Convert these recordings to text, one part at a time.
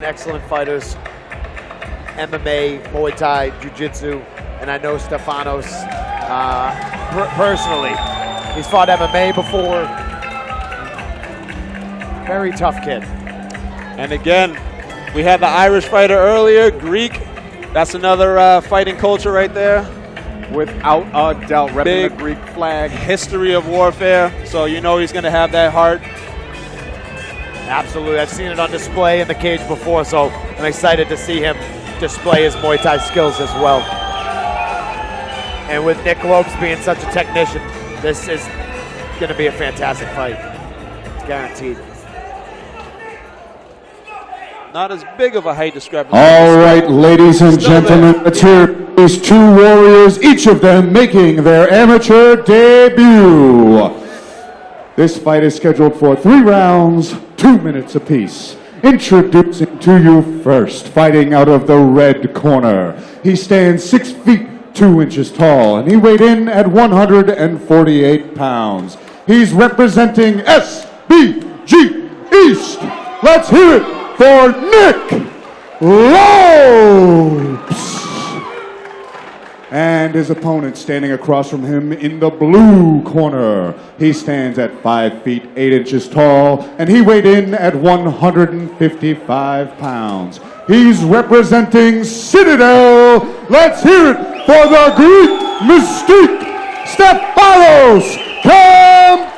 Excellent fighters, MMA, Muay Thai, Jiu-Jitsu, and I know Stefanos personally. He's fought MMA before. Very tough kid. And again, we had the Irish fighter earlier, Greek. That's another fighting culture right there. Without a doubt, repping the Greek flag. History of warfare, so you know he's going to have that heart. Absolutely, I've seen it on display in the cage before, so I'm excited to see him display his Muay Thai skills as well. And with Nick Lopes being such a technician, this is going to be a fantastic fight. It's guaranteed. Not as big of a height discrepancy. All right, ladies and gentlemen, let's hear these two warriors, each of them making their amateur debut. This fight is scheduled for 3 rounds, 2 minutes apiece. Introducing to you first, fighting out of the red corner. He stands 6 feet 2 inches tall, and he weighed in at 148 pounds. He's representing SBG East. Let's hear it for Nick Lopes. And his opponent standing across from him in the blue corner. He stands at 5 feet 8 inches tall, and he weighed in at 155 pounds. He's representing Citadel. Let's hear it for the Greek Mystique, Stefanos Kampouris.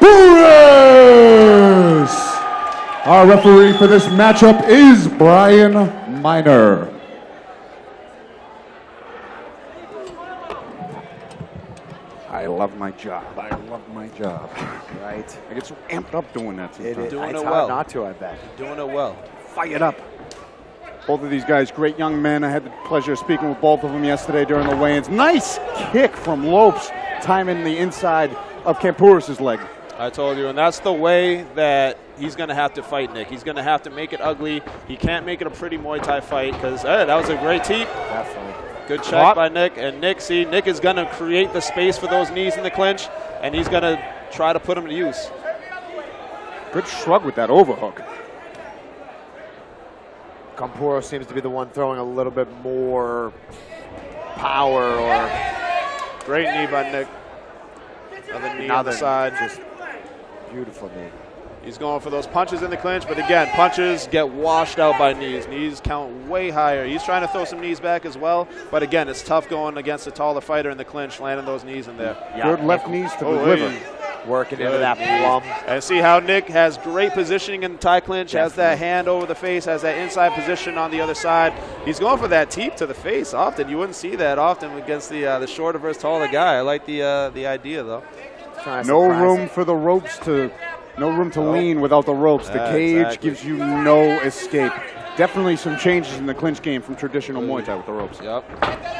Our referee for this matchup is Brian Miner. I love my job. I love my job. Right. I get so amped up doing that sometimes. Doing it's it hard well. not to, I bet. Doing it well. Fired up. Both of these guys, great young men. I had the pleasure of speaking with both of them yesterday during the weigh-ins. Nice kick from Lopes, timing the inside of Kampouris' leg. I told you, and that's the way that he's going to have to fight Nick. He's going to have to make it ugly. He can't make it a pretty Muay Thai fight because that was a great teep. Definitely. Good check by Nick. And Nick is going to create the space for those knees in the clinch, and he's going to try to put them to use. Good shrug with that overhook. Kampouris seems to be the one throwing a little bit more power or... Great knee by Nick. Another knee on the side. Just beautiful knee. He's going for those punches in the clinch, but again, punches get washed out by knees. Knees count way higher. He's trying to throw some knees back as well, but again, it's tough going against a taller fighter in the clinch, landing those knees in there. Yeah. Good left knees to the liver. Working into that plum. And see how Nick has great positioning in the Thai clinch, has that hand over the face, has that inside position on the other side. He's going for that teep to the face often. You wouldn't see that often against the shorter versus taller guy. I like the idea, though. No room for the ropes to... No room to lean without the ropes. The cage gives you no escape. Definitely some changes in the clinch game from traditional Muay Thai with the ropes. Yep.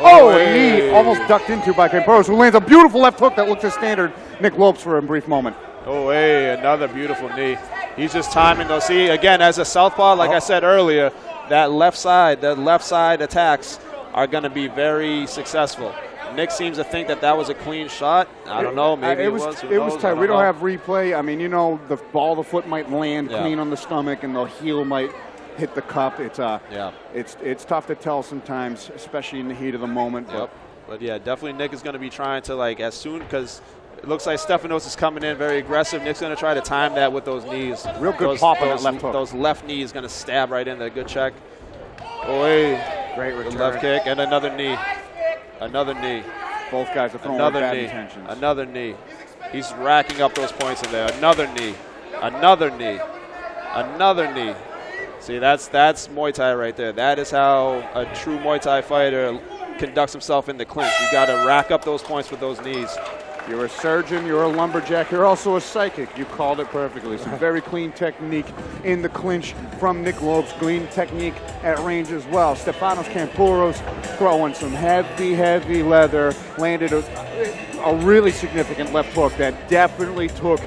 Oh, a knee almost ducked into by Kampouris, who lands a beautiful left hook that looked as standard Nick Lopes for a brief moment. Oh, hey, another beautiful knee. He's just timing those. See, again, as a southpaw, like I said earlier, the left side attacks are going to be very successful. Nick seems to think that was a clean shot. I don't know. Maybe it was. It was tight. We don't have replay. I mean, you know, the ball, the foot might land clean on the stomach, and the heel might hit the cup. It's tough to tell sometimes, especially in the heat of the moment. But yeah, definitely Nick is going to be trying to as soon because it looks like Stefanos is coming in very aggressive. Nick's going to try to time that with those knees. Real good pop on that left hook. Those left knees going to stab right in there. Good check. Oh, hey. Great return. Left kick and another knee. Another knee. Both guys are throwing bad intentions. Another knee. He's racking up those points in there. Another knee. Another knee. Another knee. See, that's Muay Thai right there. That is how a true Muay Thai fighter conducts himself in the clinch. You got to rack up those points with those knees. You're a surgeon, you're a lumberjack, you're also a psychic. You called it perfectly. Some very clean technique in the clinch from Nick Lopes. Clean technique at range as well. Stefanos Kampouris throwing some heavy leather. Landed a really significant left hook that definitely took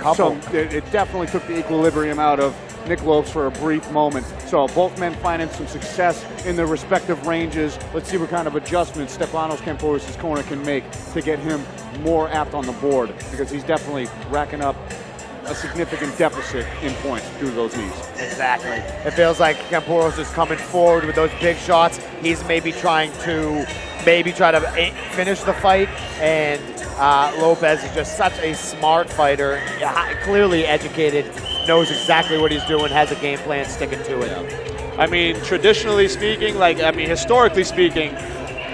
it definitely took the equilibrium out of Nick Lopes for a brief moment. So both men finding some success in their respective ranges. Let's see what kind of adjustments Stefanos Kampouris' corner can make to get him more apt on the board, because he's definitely racking up a significant deficit in points due to those knees. Exactly. It feels like Kampouris is coming forward with those big shots. He's maybe trying to finish the fight, and Lopes is just such a smart fighter, clearly educated, knows exactly what he's doing, has a game plan, sticking to it. Yeah. I mean, traditionally speaking, historically speaking,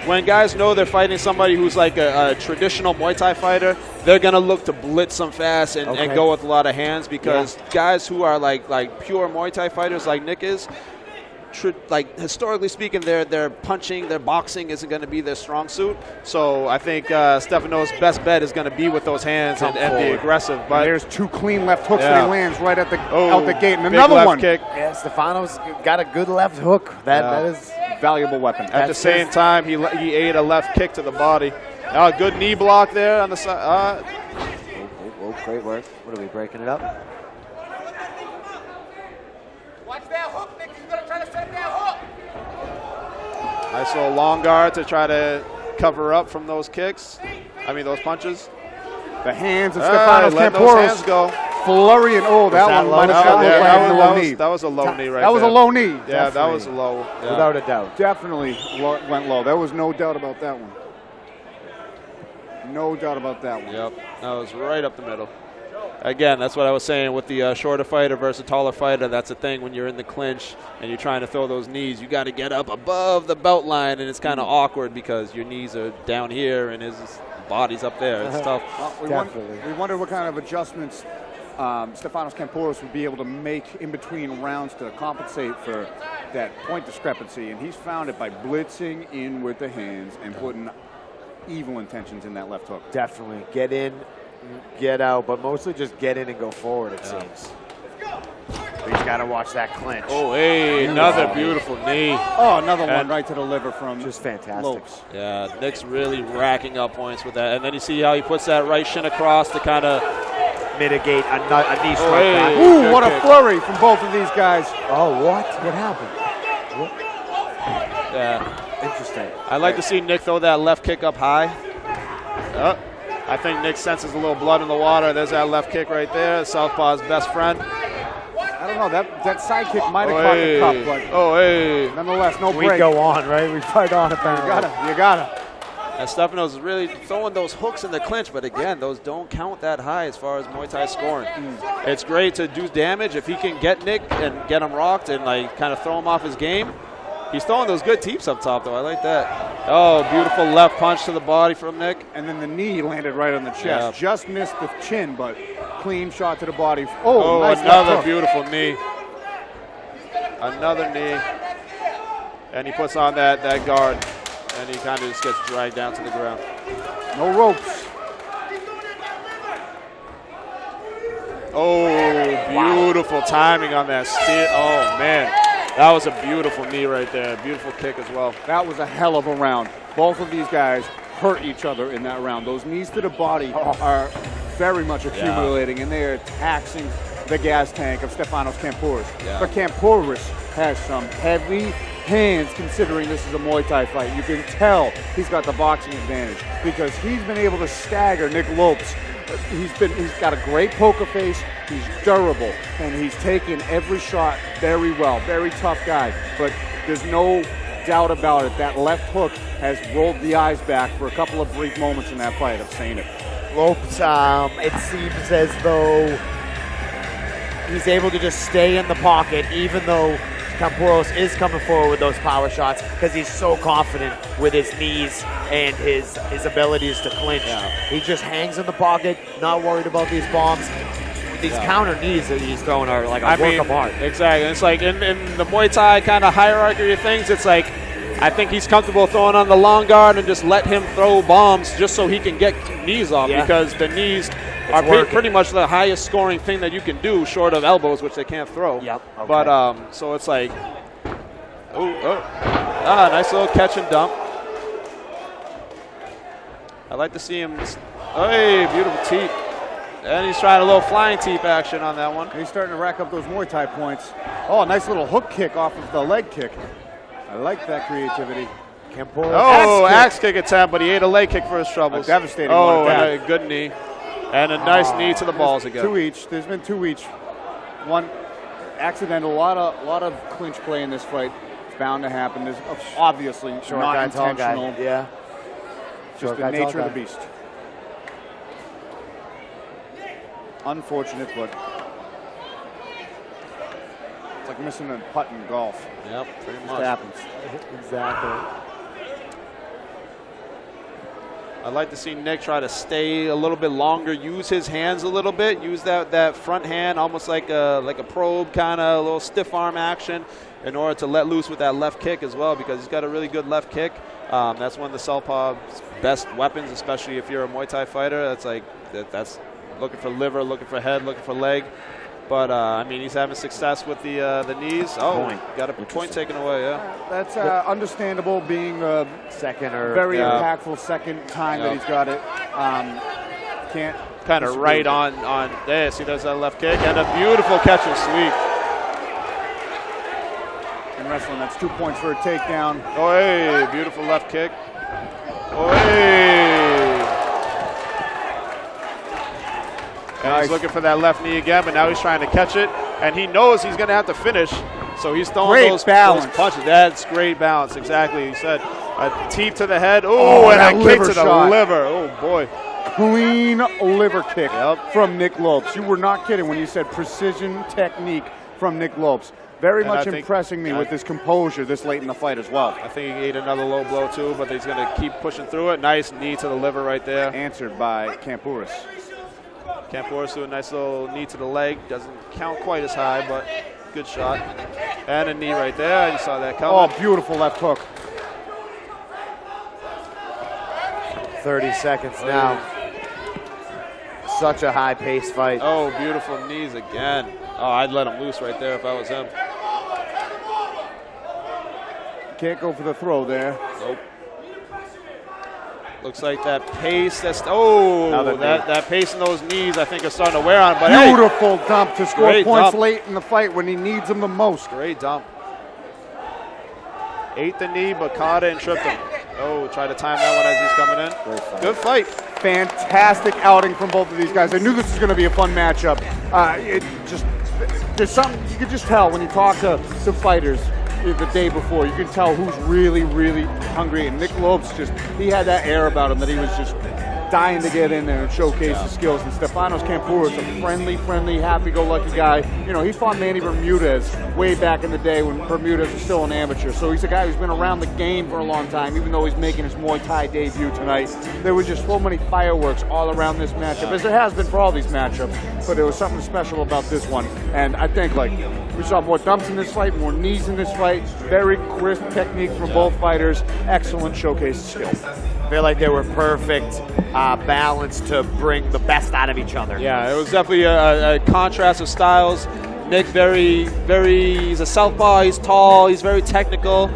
when guys know they're fighting somebody who's like a traditional Muay Thai fighter, they're going to look to blitz them fast and go with a lot of hands, because guys who are like pure Muay Thai fighters like Nick is, historically speaking, their punching, their boxing isn't going to be their strong suit. So I think Stefanos' best bet is going to be with those hands and be aggressive. But there's 2 clean left hooks that he lands right at out the gate, and another left one. Kick. Yeah, Stefanos got a good left hook. That is valuable weapon. At the same time, he ate a left kick to the body. Good knee block there on the side. Great work. What are we breaking it up? Watch that hook, Nick. He's going to try to set that hook. Nice little long guard to try to cover up from those kicks. Those punches. The hands of Stefanos let those hands Kampouris go. flurry, and that one might have got a low knee. That was a low knee right there. That was a low knee. Yeah, that was a low. Yeah. Without a doubt. Definitely went low. There was no doubt about that one. No doubt about that one. Yep, that was right up the middle. Again, that's what I was saying with the shorter fighter versus taller fighter. That's the thing when you're in the clinch and you're trying to throw those knees. You got to get up above the belt line, and it's kind of awkward because your knees are down here and his body's up there. It's tough. Well, we wonder what kind of adjustments Stefanos Kampouris would be able to make in between rounds to compensate for that point discrepancy, and he's found it by blitzing in with the hands and putting evil intentions in that left hook. Definitely. Get in, get out, but mostly just get in and go forward, it seems. But he's got to watch that clinch. Oh, hey, another beautiful knee. Oh, another one right to the liver from just fantastic. Lopes. Yeah, Nick's really racking up points with that. And then you see how he puts that right shin across to kind of mitigate a knee strike back. Ooh, what a flurry from both of these guys. Oh, what? What happened? What? Yeah. Interesting. I like to see Nick throw that left kick up high. I think Nick senses a little blood in the water. There's that left kick right there. Southpaw's best friend. I don't know. That side kick might have caught the cup, but nonetheless, no break. We go on, right? We fight on apparently. You gotta. And Stefanos is really throwing those hooks in the clinch, but again, those don't count that high as far as Muay Thai scoring. It's great to do damage if he can get Nick and get him rocked and kind of throw him off his game. He's throwing those good teeps up top, though. I like that. Oh, beautiful left punch to the body from Nick. And then the knee landed right on the chest. Yeah. Just missed the chin, but clean shot to the body. Oh, nice another beautiful knee. Another knee. And he puts on that guard, and he kind of just gets dragged down to the ground. No ropes. Oh, beautiful timing on that steer. Oh, man. That was a beautiful knee right there. Beautiful kick as well. That was a hell of a round. Both of these guys hurt each other in that round. Those knees to the body are very much accumulating, and they are taxing the gas tank of Stefanos Kampouris. Yeah. But Kampouris has some heavy hands considering this is a Muay Thai fight. You can tell he's got the boxing advantage because he's been able to stagger Nick Lopes. He's got a great poker face, he's durable, and he's taken every shot very well. Very tough guy, but there's no doubt about it. That left hook has rolled the eyes back for a couple of brief moments in that fight. I've seen it. Lopes, it seems as though he's able to just stay in the pocket, even though Kampouris is coming forward with those power shots because he's so confident with his knees and his abilities to clinch. Yeah. He just hangs in the pocket, not worried about these bombs. These counter knees that he's throwing are like a work of art. Exactly. It's like in the Muay Thai kind of hierarchy of things, it's like I think he's comfortable throwing on the long guard and just let him throw bombs just so he can get knees off because the knees are pretty much the highest scoring thing that you can do short of elbows, which they can't throw. Yep. Okay. But so it's like, nice little catch and dump. I like to see him. Hey, beautiful teep. And he's trying a little flying teep action on that one. He's starting to rack up those Muay Thai points. Oh, nice little hook kick off of the leg kick. I like that creativity. Kampouris. Oh, axe kick attempt, but he ate a leg kick for his troubles. A devastating one. one. And a good knee. And a nice knee to the balls again. 2 each. There's been 2 each. One accidental. A lot of clinch play in this fight. It's bound to happen. There's obviously Short not guy, tall guy. intentional. Yeah. Just Short the guy, tall nature of guy. the beast. Unfortunate, but it's like missing a putt in golf. Yep, pretty It much. happens. Exactly. I'd like to see Nick try to stay a little bit longer, use his hands a little bit, use that front hand almost like a probe, kind of a little stiff arm action in order to let loose with that left kick as well, because he's got a really good left kick. That's one of the southpaw's best weapons, especially if you're a Muay Thai fighter. That's looking for liver, looking for head, looking for leg. But, I mean, he's having success with the knees. Oh, got a point taken away, yeah. That's understandable, being Second or very Yeah. impactful second time that he's got it. Can't Kind of disagree right with it. on there. See, there's that left kick. And a beautiful catch and sweep. In wrestling, that's 2 points for a takedown. Oh, hey, beautiful left kick. Oh, hey. And Nice. he's looking for that left knee again, but now he's trying to catch it. And he knows he's going to have to finish, so he's throwing Great those balance. punches. That's great balance, exactly. He said a teep to the head. Oh, Oh, and that a kick liver to the shot. liver. Oh, boy. Clean liver kick Yep. from Nick Lopes. You were not kidding when you said precision technique from Nick Lopes. Very And much I think- impressing me with his composure this late in the fight as well. I think he ate another low blow, too, but he's going to keep pushing through it. Nice knee to the liver right there. Answered by Kampouris. Kampouris do a nice little knee to the leg. Doesn't count quite as high, but good shot. And a knee right there. You saw that coming. Oh, beautiful left hook. 30 seconds now. Such a high-paced fight. Oh, beautiful knees again. Oh, I'd let him loose right there if I was him. Can't go for the throw there. Nope. Looks like that pace. Another knee. That pace in those knees, I think, is starting to wear on. But hey, Beautiful dump to score Great points dump. late in the fight when he needs them the most. great dump. Ate the knee, but caught it and tripped him. Oh, try to time that one as he's coming in. Good fight. Fantastic outing from both of these guys. I knew this was going to be a fun matchup. There's something you can just tell when you talk to fighters the day before. You can tell who's really, really hungry. And Nick Lopes he had that air about him that he was just dying to get in there and showcase his skills. And Stefanos Kampouris, a friendly, happy-go-lucky guy. You know, he fought Manny Bermudez way back in the day when Bermudez was still an amateur. So he's a guy who's been around the game for a long time, even though he's making his Muay Thai debut tonight. There was just so many fireworks all around this matchup, as there has been for all these matchups. But there was something special about this one. And I think, we saw more dumps in this fight, more knees in this fight. Very crisp technique from both fighters. Excellent showcase skills. I feel like they were perfect balance to bring the best out of each other. Yeah, it was definitely a contrast of styles. Nick, he's a southpaw, he's tall, he's very technical,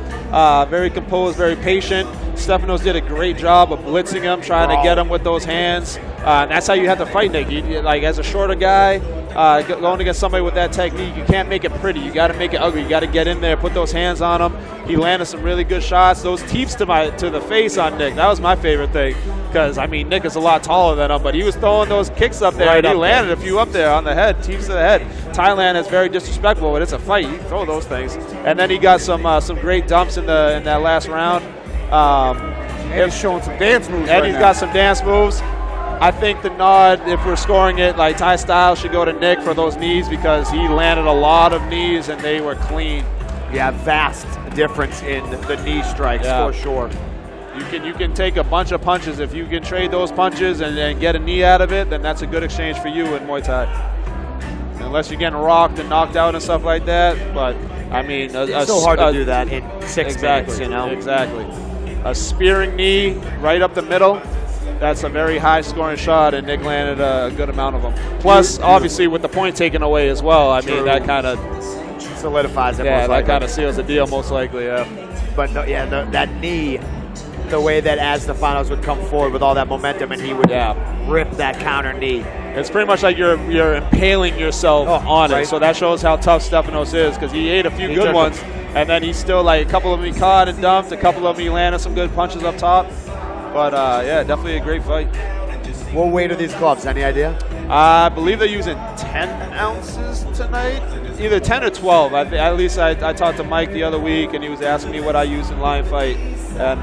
very composed, very patient. Stefanos did a great job of blitzing him, trying to get him with those hands. And that's how you have to fight Nick. As a shorter guy, going against somebody with that technique, you can't make it pretty. You got to make it ugly. You got to get in there, put those hands on him. He landed some really good shots. Those teeps to the face on Nick, that was my favorite thing. Because, Nick is a lot taller than him, but he was throwing those kicks up there, and he landed a few up there on the head, teeps to the head. Thailand is very disrespectful, but it's a fight. You can throw those things. And then he got some great dumps in that last round. And he's showing some dance moves And right he's now. got some dance moves. I think the nod, if we're scoring it like Thai style, should go to Nick for those knees because he landed a lot of knees and they were clean. Yeah, vast difference in the knee strikes for sure. You can take a bunch of punches. If you can trade those punches and get a knee out of it, then that's a good exchange for you in Muay Thai. Unless you're getting rocked and knocked out and stuff like that. But, It's so hard to do that in 6 minutes, you know? Exactly. A spearing knee right up the middle. That's a very high-scoring shot, and Nick landed a good amount of them. Plus, obviously, with the point taken away as well, that kind of solidifies it. Yeah, that kind of seals the deal, most likely. Yeah. But that knee, the way that as Stefanos would come forward with all that momentum, and he would rip that counter knee. It's pretty much like you're impaling yourself on it. So that shows how tough Stefanos is because he ate a few good ones, and then he's still a couple of them he caught and dumped, a couple of them he landed some good punches up top. But, definitely a great fight. What weight are these gloves? Any idea? I believe they're using 10 ounces tonight, either 10 or 12. At least I talked to Mike the other week, and he was asking me what I use in line fight, and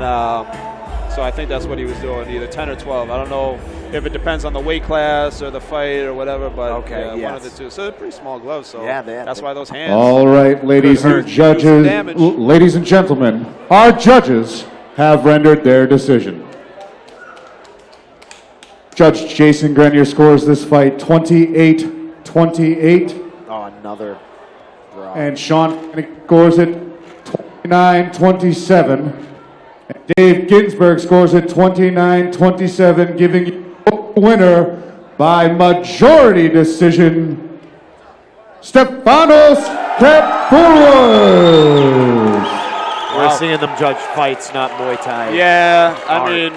so I think that's what he was doing, either 10 or 12. I don't know if it depends on the weight class or the fight or whatever, but one of the two. So they're pretty small gloves, so that's why those hands. All right, ladies and judges, ladies and gentlemen, our judges have rendered their decision. Judge Jason Grenier scores this fight 28-28. Oh, another draw. And Sean scores it 29-27. And Dave Ginsburg scores it 29-27, giving you the winner by majority decision, Stefanos Kampouris. We're seeing them judge fights, not Muay Thai. Yeah, I mean,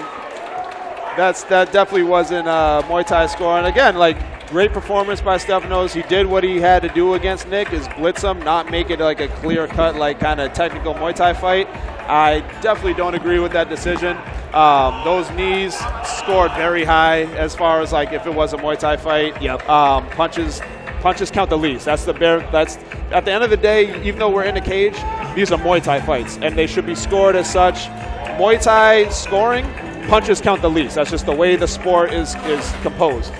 that definitely wasn't a Muay Thai score. And again, like, great performance by Stefanos. He did what he had to do against Nick, is blitz him, not make it like a clear-cut, like, kind of technical Muay Thai fight. I definitely don't agree with that decision. Those knees scored very high as far as, like, if it was a Muay Thai fight. Yep. Punches count the least. That's at the end of the day, even though we're in a cage, these are Muay Thai fights, and they should be scored as such. Muay Thai scoring, punches count the least. That's just the way the sport is composed.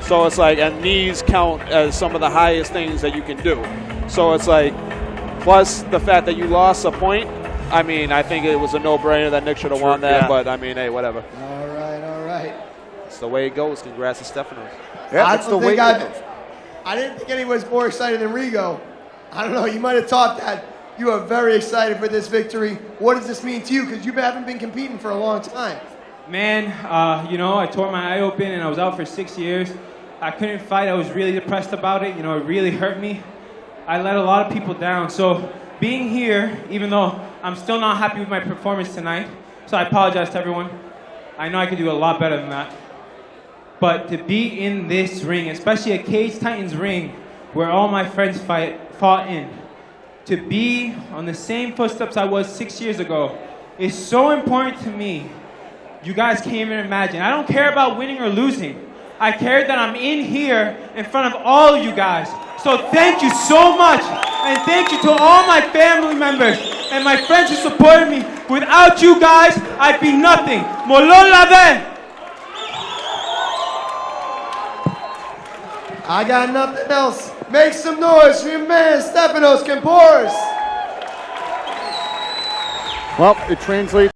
So it's like, and knees count as some of the highest things that you can do. So it's like, plus the fact that you lost a point, I mean, I think it was a no-brainer that Nick should have won that, but I mean, hey, whatever. All right. It's the way it goes. Congrats to Stefanos. Yeah, that's the way it goes. I didn't think anyone was more excited than Rigo. I don't know, you might have thought that. You are very excited for this victory. What does this mean to you? Because you haven't been competing for a long time. Man, I tore my eye open and I was out for 6 years. I couldn't fight. I was really depressed about it. It really hurt me. I let a lot of people down. So being here, even though I'm still not happy with my performance tonight, so I apologize to everyone. I know I could do a lot better than that. But to be in this ring, especially a Cage Titans ring, where all my friends fought in, to be on the same footsteps I was 6 years ago is so important to me. You guys can't even imagine. I don't care about winning or losing. I care that I'm in here in front of all of you guys. So thank you so much. And thank you to all my family members and my friends who supported me. Without you guys, I'd be nothing. Molon lave. I got nothing else. Make some noise for your man, Stefanos Kampouris. Well, it translates